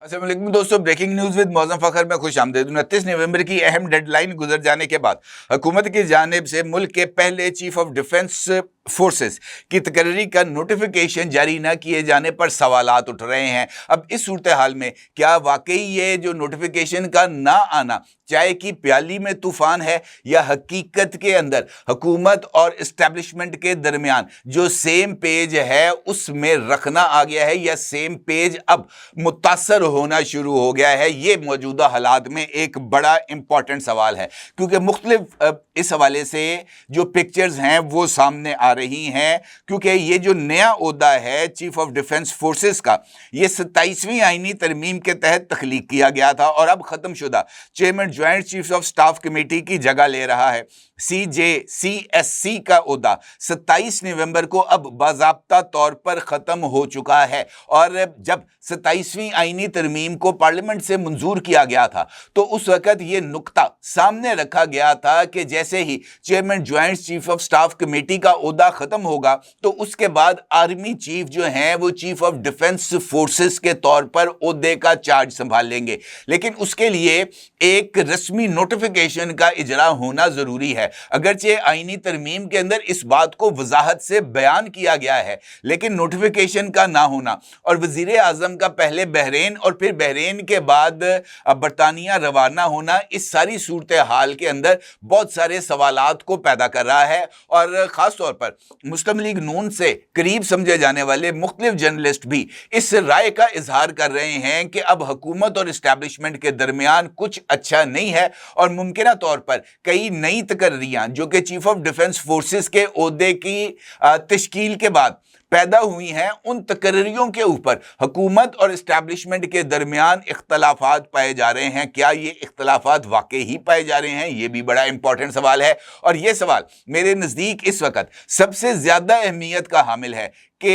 अस्सलाम वालेकुम दोस्तों, breaking news with Mauzam Fakhar में खुश आमदीद। 29 नवंबर की अहम डेडलाइन गुजर जाने के बाद हुकूमत की जानिब से मुल्क के पहले चीफ ऑफ डिफेंस फोर्सेस की तकर्री का नोटिफिकेशन जारी न किए जाने पर सवालात उठ रहे हैं। अब इस सूरत हाल में क्या वाकई ये जो नोटिफिकेशन का ना आना चाय की प्याली में तूफान है, या हकीकत के अंदर हुकूमत और इस्टेब्लिशमेंट के दरमियान जो सेम पेज है उसमें रखना आ गया है, या सेम पेज अब मुतासर होना शुरू हो गया है। ये मौजूदा हालात में एक बड़ा इंपॉर्टेंट सवाल है, क्योंकि मुख्तलिफ इस हवाले से जो पिक्चर्स हैं वो सामने आ रही हैं। क्योंकि ये जो नया ओहदा है चीफ ऑफ डिफेंस फोर्सेस का, ये 27वीं आईनी तरमीम के तहत तख्लीक किया गया था और अब खत्म शुदा chairman joint chief of staff committee की जगह ले रहा है। CJCSC का ओहदा 27 नवंबर को अब बाज़ाब्ता तौर पर ख़त्म हो चुका है। और जब 27वीं आईनी तरमीम को पार्लियामेंट से मंजूर किया गया था तो उस वक़्त ये नुक्ता सामने रखा गया था कि जैसे ही chairman joint chief of staff committee का ओहदा ख़त्म होगा तो उसके बाद आर्मी चीफ जो हैं वो चीफ ऑफ डिफेंस फोर्सेस के तौर पर ओहदे का चार्ज संभाल लेंगे। लेकिन उसके लिए एक रस्मी नोटिफिकेशन का इजरा होना ज़रूरी है। अगरचे आईनी तरमीम के अंदर इस बात को वजाहत से बयान किया गया है, लेकिन नोटिफिकेशन का ना होना और वज़ीर आज़म का पहले बहरीन और फिर बहरीन के बाद बरतानिया रवाना होना इस सारी सूरत हाल के अंदर बहुत सारे सवालात को पैदा कर रहा है। और ख़ास तौर पर मुस्लिम लीग नून से करीब समझे जाने वाले मुख्तलिफ जर्नलिस्ट भी इस राय का इजहार कर रहे हैं कि अब हुकूमत और इस्टेब्लिशमेंट के दरमियान कुछ अच्छा नहीं है और मुमकिन तौर पर कई नई तकर्रियां जो कि चीफ ऑफ डिफेंस फोर्सेस के ओहदे की तश्कील के बाद पैदा हुई हैं, उन तकर्रियों के ऊपर हुकूमत और इस्टेब्लिशमेंट के दरमियान इख्तलाफात पाए जा रहे हैं। क्या ये इख्तलाफात वाकई ही पाए जा रहे हैं? ये भी बड़ा इंपॉर्टेंट सवाल है। और ये सवाल मेरे नज़दीक इस वक्त सबसे ज़्यादा अहमियत का हामिल है कि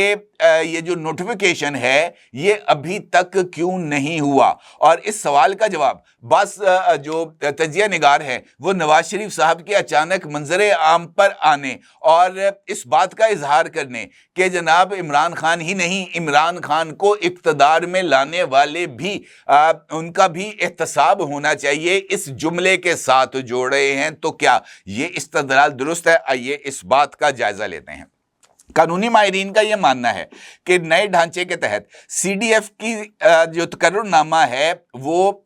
ये जो नोटिफिकेशन है ये अभी तक क्यों नहीं हुआ। और इस सवाल का जवाब बस जो तजिया निगार है वो नवाज शरीफ साहब के अचानक मंजर आम पर आने और इस बात का इजहार करने कि जनाब इमरान खान ही नहीं, इमरान खान को इक़्तिदार में लाने वाले भी उनका भी एहतसाब होना चाहिए, इस जुमले के साथ जोड़ रहे हैं। तो क्या ये इस्तदलाल दुरुस्त है? आइए इस बात का जायजा लेते हैं। कानूनी माहिरीन का यह मानना है कि नए ढांचे के तहत CDF की जो तकर्रुरनामा है वो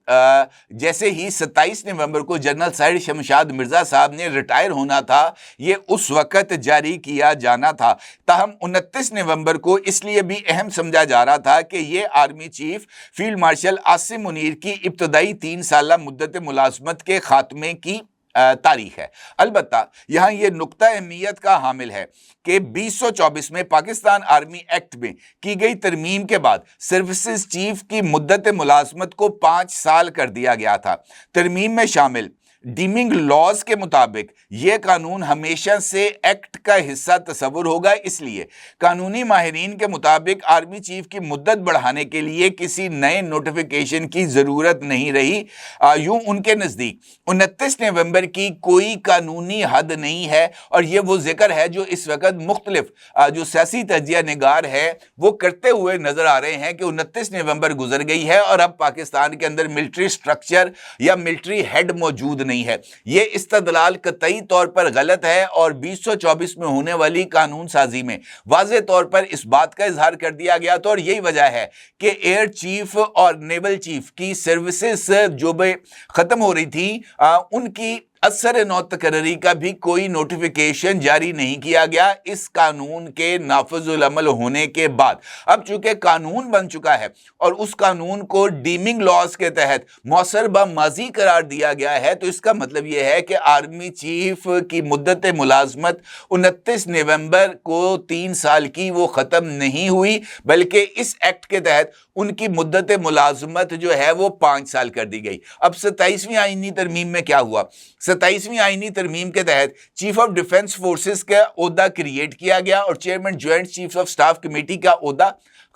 जैसे ही 27 नवंबर को जनरल साहिर शमशाद मिर्ज़ा साहब ने रिटायर होना था ये उस वक़्त जारी किया जाना था। ताहम 29 नवंबर को इसलिए भी अहम समझा जा रहा था कि ये army chief field marshal Asim Munir की इब्तदाई 3 साला मुद्दत मुलाजमत के खात्मे की तारीख है। अलबत्ता यहाँ ये नुक्ता अहमियत का हामिल है कि 2024 में पाकिस्तान आर्मी एक्ट में की गई तरमीम के बाद सर्विसेज चीफ की मुद्दत मुलाजमत को 5 साल कर दिया गया था। तरमीम में शामिल डीमिंग लॉज के मुताबिक यह कानून हमेशा से एक्ट का हिस्सा तस्वुर होगा, इसलिए कानूनी माहिरीन के मुताबिक आर्मी चीफ की मुद्दत बढ़ाने के लिए किसी नए नोटिफिकेशन की ज़रूरत नहीं रही। यूं उनके नज़दीक 29 नवंबर की कोई कानूनी हद नहीं है और ये वो जिक्र है जो इस वक्त मुख्तलिफ जो सियासी तजिया निगार है वो करते हुए नज़र आ रहे हैं कि 29 नवंबर गुजर गई है और अब पाकिस्तान के अंदर मिलिट्री स्ट्रक्चर या मिलिट्री हेड मौजूद नहीं है। ये इस्तदलाल कतई तौर पर गलत है और 2024 में होने वाली कानून साजी में वाज़े तौर पर इस बात का इजहार कर दिया गया था। और यही वजह है कि एयर चीफ और नेवल चीफ की सर्विसेज जो भी खत्म हो रही थी उनकी असर नौ तकर्री का भी कोई नोटिफिकेशन जारी नहीं किया गया इस कानून के नाफिजुल अमल होने के बाद। अब चूंकि कानून बन चुका है और उस कानून को डीमिंग लॉज के तहत मौसर ब माजी करार दिया गया है तो इसका मतलब यह है कि आर्मी चीफ की मुद्दत मुलाजमत 29 नवंबर को 3 साल की वो ख़त्म नहीं हुई, बल्कि इस एक्ट के तहत उनकी मुद्दत मुलाजमत जो है वो 5 साल कर दी गई। अब 27वीं आईनी तरमीम में क्या हुआ? 27वीं आईनी तरमीम के तहत चीफ ऑफ डिफेंस फोर्सेस का ओहदा क्रिएट किया गया और chairman joint chief of staff committee का ओहदा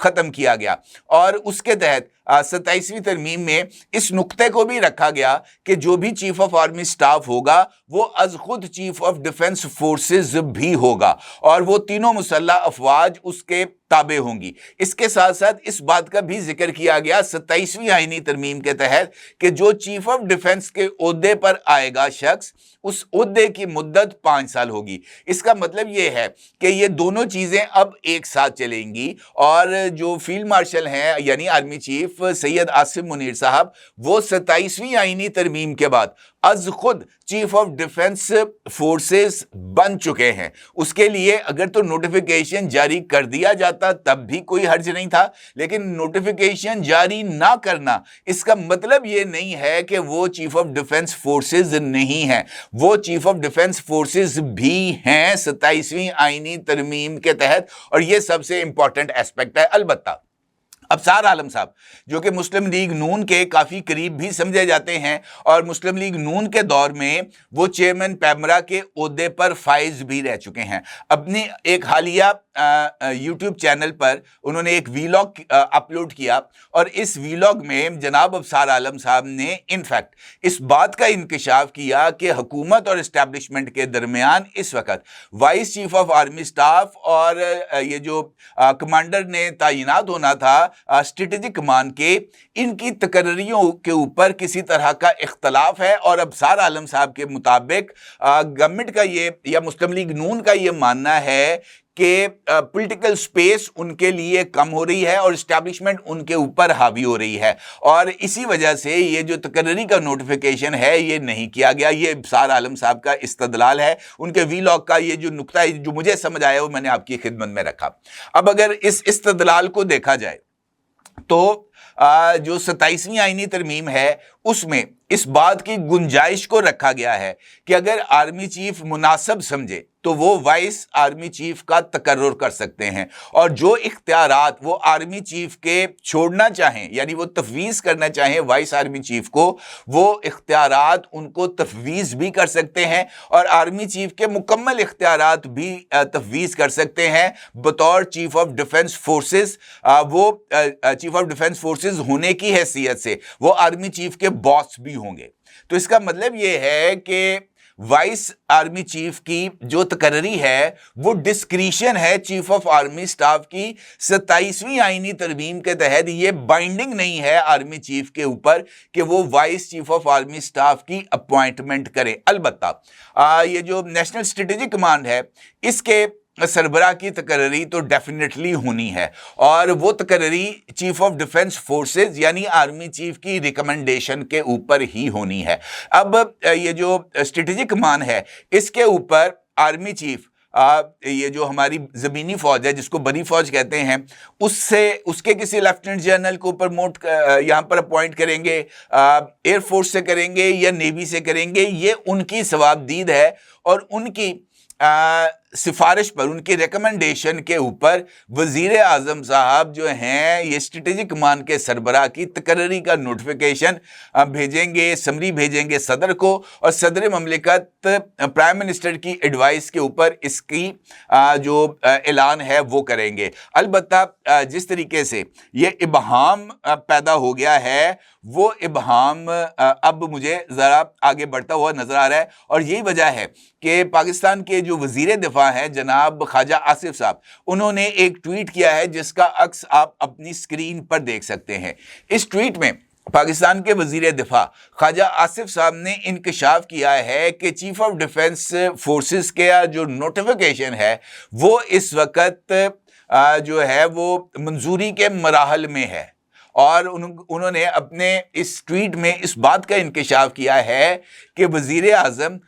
ख़त्म किया गया और उसके तहत 27वीं तरमीम में इस नुक्ते को भी रखा गया कि जो भी चीफ ऑफ आर्मी स्टाफ होगा वो अज खुद चीफ ऑफ डिफेंस फोर्सेस भी होगा और वो तीनों मुसल्लह अफवाज उसके ताबे होंगी। इसके साथ साथ इस बात का भी जिक्र किया गया 27वीं आईनी तरमीम के तहत कि जो चीफ ऑफ डिफेंस के ओहदे पर आएगा शख्स, उस ओहदे की मुद्दत 5 साल होगी। इसका मतलब ये है कि ये दोनों चीज़ें अब एक साथ चलेंगी और जो फील्ड मार्शल हैं यानी आर्मी चीफ सैयद आसिम मुनीर साहब, वो 27वीं आईनी तरमीम के बाद अज खुद चीफ ऑफ डिफेंस फोर्सेस बन चुके हैं। उसके लिए अगर तो नोटिफिकेशन जारी कर दिया जाता तब भी कोई हर्ज नहीं था, लेकिन नोटिफिकेशन जारी ना करना इसका मतलब ये नहीं है कि वो चीफ ऑफ डिफेंस फोर्सेस नहीं है, वो चीफ ऑफ डिफेंस फोर्सेस भी हैं 27वीं आईनी तरमीम के तहत। और ये सबसे इंपॉर्टेंट एस्पेक्ट है। अलबत्ता अफसार आलम साहब जो कि मुस्लिम लीग नून के काफ़ी करीब भी समझे जाते हैं और मुस्लिम लीग नून के दौर में वो चेयरमैन पैमरा के ओहदे पर फाइज भी रह चुके हैं। अपनी एक हालिया यूट्यूब चैनल पर उन्होंने एक वीलॉग अपलोड किया और इस वीलॉग में जनाब अफसार आलम साहब ने इनफैक्ट इस बात का इंकशाफ किया कि हुकूमत और इस्टेब्लिशमेंट के दरमियान इस वक्त vice chief of army staff और ये जो कमांडर ने तैनात होना था स्ट्रेटेजिक कमान के, इनकी तकर्रियों के ऊपर किसी तरह का इख्तलाफ है। और अफसार आलम साहब के मुताबिक गवर्नमेंट का ये या मुस्लिम लीग नून का ये मानना है कि पॉलिटिकल स्पेस उनके लिए कम हो रही है और इस्टेब्लिशमेंट उनके ऊपर हावी हो रही है और इसी वजह से ये जो तकर्री का नोटिफिकेशन है ये नहीं किया गया। ये अफसार आलम साहब का इस्तदलाल है, उनके वीलॉग का ये जो नुक्ता है जो मुझे समझ आया वो मैंने आपकी खिदमत में रखा। अब अगर इस इस्तदलाल को देखा जाए तो जो 27वीं आईनी तरमीम है उसमें इस बात की गुंजाइश को रखा गया है कि अगर आर्मी चीफ मुनासिब समझे तो वो वाइस आर्मी चीफ का तकर्रुर कर सकते हैं और जो इख्तियारात वो आर्मी चीफ के छोड़ना चाहें यानी वो तफवीज़ करना चाहें वाइस आर्मी चीफ को, वो इख्तियारात उनको तफवीज़ भी कर सकते हैं और आर्मी चीफ के मुकम्मल इख्तियारात भी तफवीज़ कर सकते हैं बतौर चीफ ऑफ डिफेंस फोर्सेस। वो चीफ ऑफ डिफेंस फोर्सेस होने की हैसियत से वो आर्मी चीफ के बॉस भी होंगे। तो इसका मतलब ये है कि वाइस आर्मी चीफ की जो तकर्री है वो डिस्क्रिशन है चीफ ऑफ आर्मी स्टाफ की। 27वीं आईनी तरमीम के तहत ये बाइंडिंग नहीं है आर्मी चीफ के ऊपर कि वो vice chief of army staff की अपॉइंटमेंट करे। अलबत्ता ये जो नेशनल स्ट्रेटेजिक कमांड है इसके सरबराह की तकर्री तो डेफिनेटली होनी है और वो तकर्री चीफ ऑफ डिफेंस फोर्सेस यानी आर्मी चीफ की रिकमेंडेशन के ऊपर ही होनी है। अब ये जो स्ट्रेटेजिक कमान है इसके ऊपर आर्मी चीफ ये जो हमारी ज़मीनी फ़ौज है जिसको बड़ी फ़ौज कहते हैं उसके किसी लेफ्टिनेंट जनरल को प्रमोट यहाँ पर अपॉइंट करेंगे, एयरफोर्स से करेंगे या नेवी से करेंगे, ये उनकी सवाबदीद है और उनकी सिफारिश पर उनकी रिकमेंडेशन के ऊपर वज़ीर आज़म साहब जो हैं ये स्ट्रेटेजिक कमान के सरबराह की तकर्री का नोटिफिकेशन भेजेंगे, समरी भेजेंगे सदर को और सदर ममलिकत प्राइम मिनिस्टर की एडवाइस के ऊपर इसकी जो ऐलान है वो करेंगे। अलबत्ता जिस तरीके से ये इबहाम पैदा हो गया है वो इबहाम अब मुझे ज़रा आगे बढ़ता हुआ नज़र आ रहा है और यही वजह है कि पाकिस्तान के जो वज़ीर दिफा हैं जनाब ख्वाजा आसिफ साहब, उन्होंने एक ट्वीट किया है जिसका अक्स आप अपनी स्क्रीन पर देख सकते हैं। इस ट्वीट में पाकिस्तान के वज़ीर दिफा ख्वाजा आसिफ साहब ने इंकशाफ किया है कि चीफ ऑफ डिफेंस फोर्सेस के जो नोटिफिकेशन है वो इस वक्त जो है वो मंजूरी के मराहल में है और उन्होंने अपने इस ट्वीट में इस बात का इंकशाफ किया है कि वज़ीर आज़म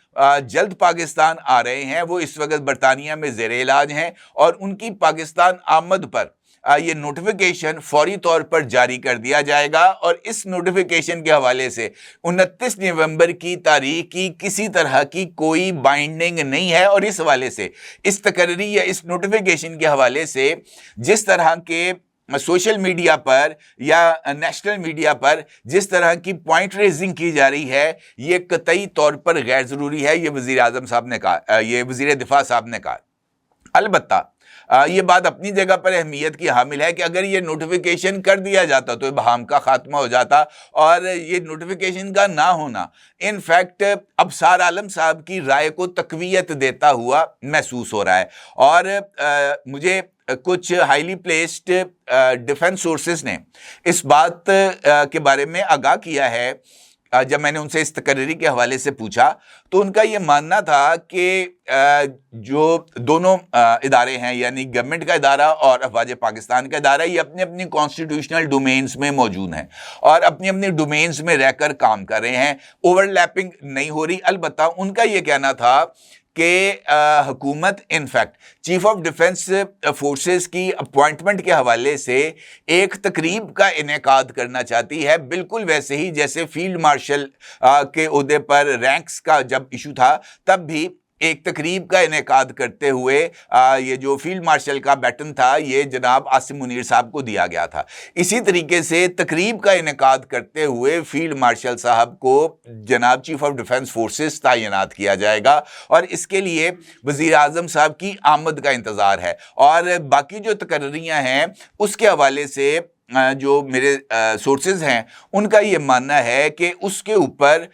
जल्द पाकिस्तान आ रहे हैं। वो इस वक्त बरतानिया में ज़ेर इलाज हैं और उनकी पाकिस्तान आमद पर ये नोटिफिकेशन फौरी तौर पर जारी कर दिया जाएगा और इस नोटिफिकेशन के हवाले से 29 नवंबर की तारीख की किसी तरह की कोई बाइंडिंग नहीं है और इस हवाले से इस तकर्री या इस नोटिफिकेशन के हवाले से जिस तरह के सोशल मीडिया पर या नेशनल मीडिया पर जिस तरह की पॉइंट रेजिंग की जा रही है ये कतई तौर पर गैर ज़रूरी है, ये वज़ीर आज़म साहब ने कहा, ये वज़ीर दिफा साहब ने कहा। अलबत्ता یہ بات اپنی جگہ پر اہمیت کی حامل ہے کہ اگر یہ نوٹیفیکیشن کر دیا جاتا تو ابہام کا خاتمہ ہو جاتا، اور یہ نوٹیفیکیشن کا نہ ہونا انفیکٹ ابصار عالم صاحب کی رائے کو تقویت دیتا ہوا محسوس ہو رہا ہے۔ اور مجھے کچھ ہائیلی پلیسڈ ڈیفنس سورسز نے اس بات کے بارے میں آگاہ کیا ہے، جب میں نے ان سے اس تقرری کے حوالے سے پوچھا تو ان کا یہ ماننا تھا کہ جو دونوں ادارے ہیں، یعنی گورنمنٹ کا ادارہ اور افواج پاکستان کا ادارہ، یہ اپنے اپنی کانسٹیٹیوشنل ڈومینز میں موجود ہیں اور اپنی اپنی ڈومینز میں رہ کر کام کر رہے ہیں، اوور لیپنگ نہیں ہو رہی۔ البتہ ان کا یہ کہنا تھا کہ حکومت in fact chief of defence forces کی اپوائنٹمنٹ کے حوالے سے ایک تقریب کا انعقاد کرنا چاہتی ہے، بالکل ویسے ہی جیسے فیلڈ مارشل کے عہدے پر رینکس کا جب ایشو تھا تب بھی ایک تقریب کا انعقاد کرتے ہوئے یہ جو فیلڈ مارشل کا بیٹن تھا یہ جناب عاصم منیر صاحب کو دیا گیا تھا۔ اسی طریقے سے تقریب کا انعقاد کرتے ہوئے فیلڈ مارشل صاحب کو جناب چیف آف ڈیفنس فورسز تعینات کیا جائے گا، اور اس کے لیے وزیر اعظم صاحب کی آمد کا انتظار ہے۔ اور باقی جو تقرریاں ہیں اس کے حوالے سے جو میرے سورسز ہیں ان کا یہ ماننا ہے کہ اس کے اوپر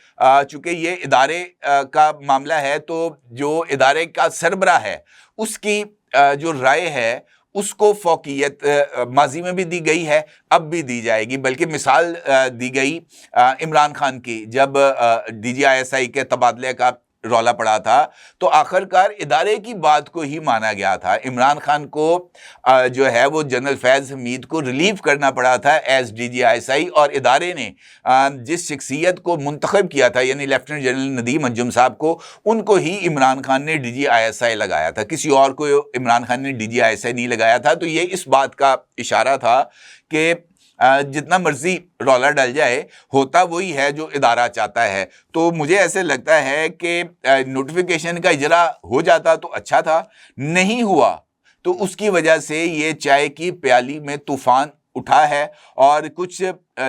چونکہ یہ ادارے کا معاملہ ہے تو جو ادارے کا سربراہ ہے اس کی جو رائے ہے اس کو فوقیت ماضی میں بھی دی گئی ہے، اب بھی دی جائے گی، بلکہ مثال دی گئی عمران خان کی، جب DGI کے تبادلے کا رولا پڑا تھا تو آخرکار ادارے کی بات کو ہی مانا گیا تھا۔ عمران خان کو جو ہے وہ جنرل فیض حمید کو ریلیو کرنا پڑا تھا ایز DGI، اور ادارے نے جس شخصیت کو منتخب کیا تھا یعنی لیفٹیننٹ جنرل ندیم انجم صاحب کو، ان کو ہی عمران خان نے DGI لگایا تھا، کسی اور کو عمران خان نے DGI نہیں لگایا تھا۔ تو یہ اس بات کا اشارہ تھا کہ جتنا مرضی رولا ڈل جائے ہوتا وہی ہے جو ادارہ چاہتا ہے۔ تو مجھے ایسے لگتا ہے کہ نوٹیفیکیشن کا اجرا ہو جاتا تو اچھا تھا، نہیں ہوا تو اس کی وجہ سے یہ چائے کی پیالی میں طوفان اٹھا ہے، اور کچھ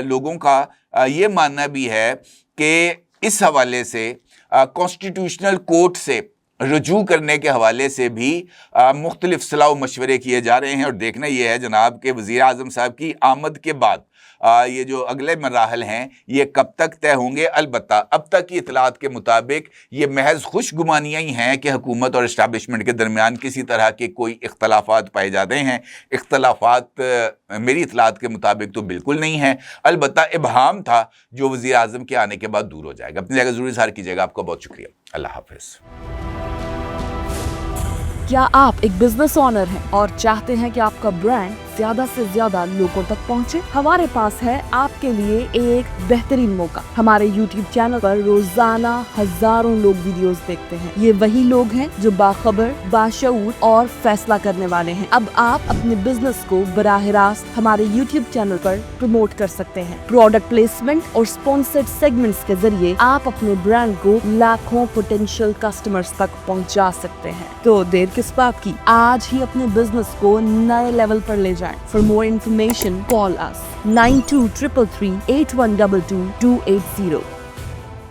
لوگوں کا یہ ماننا بھی ہے کہ اس حوالے سے کانسٹیٹیوشنل کورٹ سے رجوع کرنے کے حوالے سے بھی مختلف صلاح و مشورے کیے جا رہے ہیں، اور دیکھنا یہ ہے جناب کہ وزیر اعظم صاحب کی آمد کے بعد یہ جو اگلے مراحل ہیں یہ کب تک طے ہوں گے۔ البتہ اب تک کی اطلاعات کے مطابق یہ محض خوش گمانیاں ہی ہیں کہ حکومت اور اسٹیبلشمنٹ کے درمیان کسی طرح کے کوئی اختلافات پائے جاتے ہیں۔ اختلافات میری اطلاعات کے مطابق تو بالکل نہیں ہیں، البتہ ابہام تھا جو وزیر اعظم کے آنے کے بعد دور ہو جائے گا۔ اپنی جگہ ضروری اظہار کیجیے گا۔ آپ کا بہت شکریہ، اللہ حافظ۔ کیا آپ ایک بزنس اونر ہیں اور چاہتے ہیں کہ آپ کا برانڈ زیادہ سے زیادہ لوگوں تک پہنچے؟ ہمارے پاس ہے آپ کے لیے ایک بہترین موقع۔ ہمارے YouTube چینل پر روزانہ ہزاروں لوگ ویڈیوز دیکھتے ہیں۔ یہ وہی لوگ ہیں جو باخبر، باشعور اور فیصلہ کرنے والے ہیں۔ اب آپ اپنے بزنس کو براہ راست ہمارے YouTube چینل پر پروموٹ کر سکتے ہیں۔ پروڈکٹ پلیسمنٹ اور اسپانسرڈ سیگمنٹس کے ذریعے آپ اپنے برانڈ کو لاکھوں پوٹینشیل کسٹمرز تک پہنچا سکتے ہیں۔ تو دیر کس بات کی، آج ہی اپنے بزنس کو نئے لیول پر لے جائیں۔ For more information, call us 9233 8122 280.